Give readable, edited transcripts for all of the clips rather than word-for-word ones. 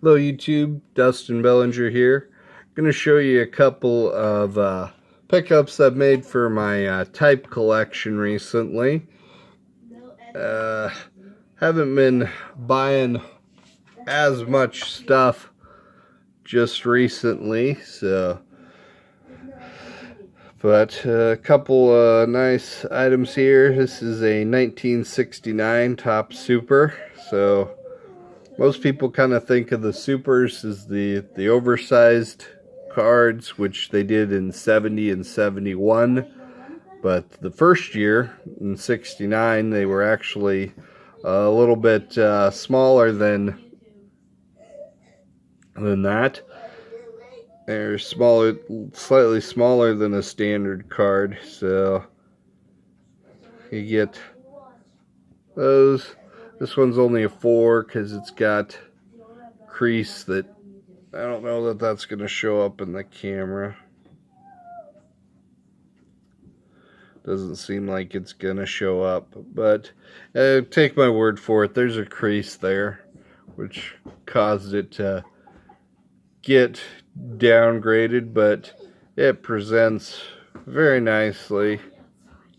Hello YouTube, Dustin Bellinger here. I'm going to show you a couple of pickups I've made for my type collection recently. Haven't been buying as much stuff just recently, but a couple nice items here. This is a 1969 Top Super, so most people kind of think of the Supers as the oversized cards, which they did in 70 and 71. But the first year, in 69, they were actually a little bit smaller than that. They're smaller, slightly smaller than a standard card. So you get those. This one's only a 4 because it's got crease that I don't know that that's going to show up in the camera. Doesn't seem like it's going to show up, but take my word for it, there's a crease there, which caused it to get downgraded, but it presents very nicely.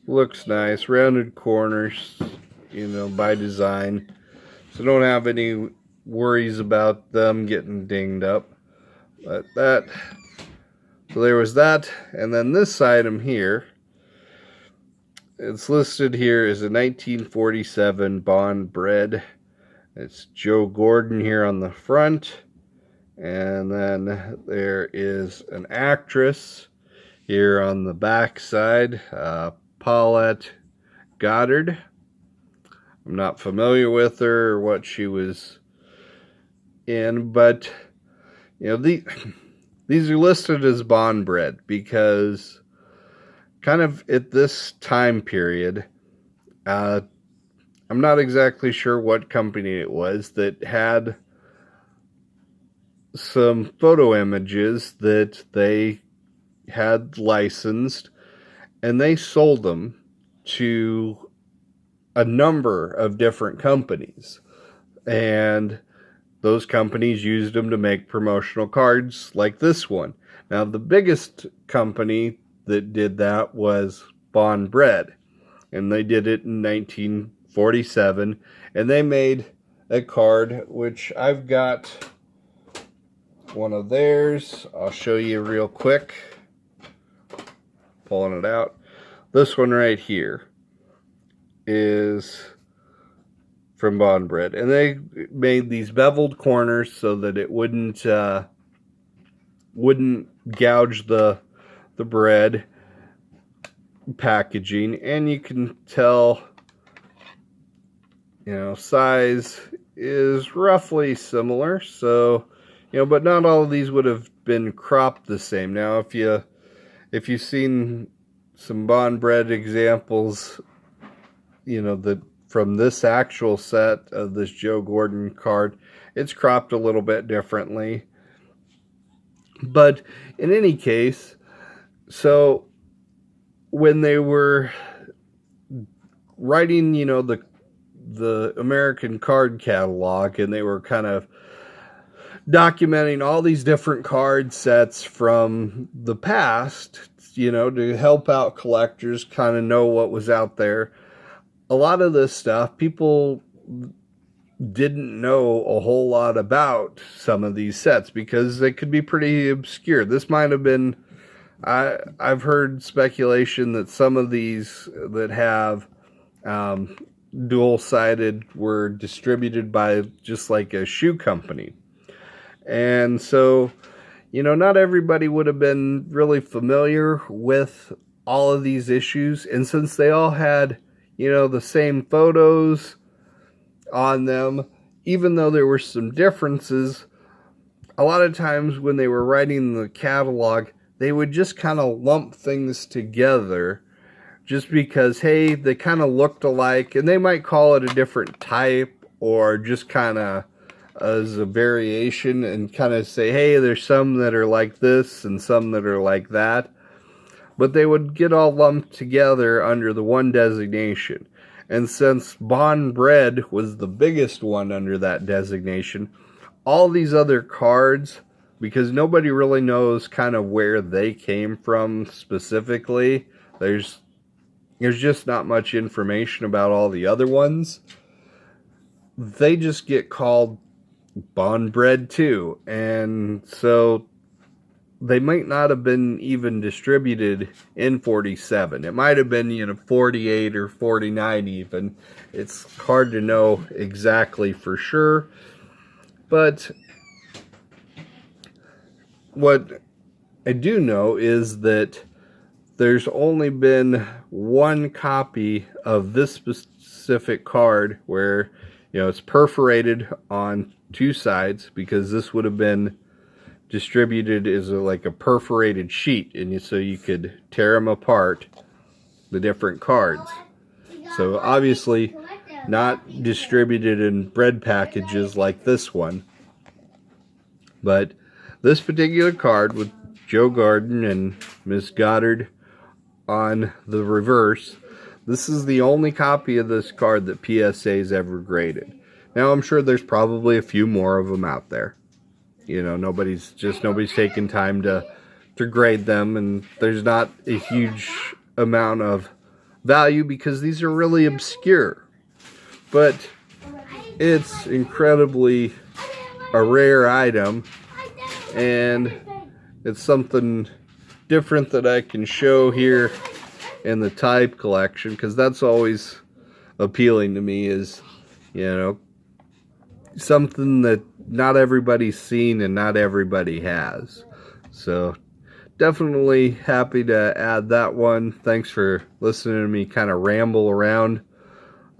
Looks nice, rounded corners, you know, by design. So don't have any worries about them getting dinged up. But so there was that, and then this item here, it's listed here as a 1947 Bond Bred. It's Joe Gordon here on the front, and then there is an actress here on the back side, Paulette Goddard. I'm not familiar with her or what she was in, but you know, these are listed as Bond Bred because kind of at this time period, I'm not exactly sure what company it was that had some photo images that they had licensed, and they sold them to a number of different companies, and those companies used them to make promotional cards like this one. Now, the biggest company that did that was Bond Bred, and they did it in 1947, and they made a card, which I've got one of theirs. I'll show you real quick. Pulling it out. This one right here is from Bond Bred, and they made these beveled corners so that it wouldn't gouge the bread packaging, and you can tell, you know, size is roughly similar. So, you know, but not all of these would have been cropped the same. Now, if you've seen some Bond Bred examples, you know, that from this actual set of this Joe Gordon card, it's cropped a little bit differently. But in any case, so when they were writing, you know, the American card catalog, and they were kind of documenting all these different card sets from the past, you know, to help out collectors kind of know what was out there. A lot of this stuff, people didn't know a whole lot about some of these sets because they could be pretty obscure. This might have been, I've heard speculation that some of these that have dual-sided were distributed by just like a shoe company. And so, you know, not everybody would have been really familiar with all of these issues. And since they all had, you know, the same photos on them, even though there were some differences, a lot of times when they were writing the catalog, they would just kind of lump things together just because, hey, they kind of looked alike, and they might call it a different type or just kind of as a variation and kind of say, hey, there's some that are like this and some that are like that. But they would get all lumped together under the one designation. And since Bond Bred was the biggest one under that designation, all these other cards, because nobody really knows kind of where they came from specifically. There's just not much information about all the other ones. They just get called Bond Bred 2, and so they might not have been even distributed in 47. It might have been, 48 or 49 even. It's hard to know exactly for sure. But what I do know is that there's only been one copy of this specific card where, it's perforated on two sides, because this would have been distributed as like a perforated sheet, and so you could tear them apart, the different cards. So obviously not distributed in bread packages like this one. But this particular card with Joe Garden and Miss Goddard on the reverse, this is the only copy of this card that PSA's ever graded. Now I'm sure there's probably a few more of them out there. Nobody's taking time to grade them, and there's not a huge amount of value because these are really obscure. But it's incredibly a rare item, and it's something different that I can show here in the type collection, because that's always appealing to me, is something that not everybody's seen and not everybody has. So definitely happy to add that one. Thanks for listening to me kind of ramble around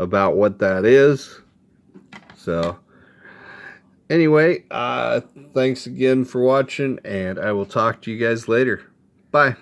about what that is. So anyway, thanks again for watching, and I will talk to you guys later. Bye.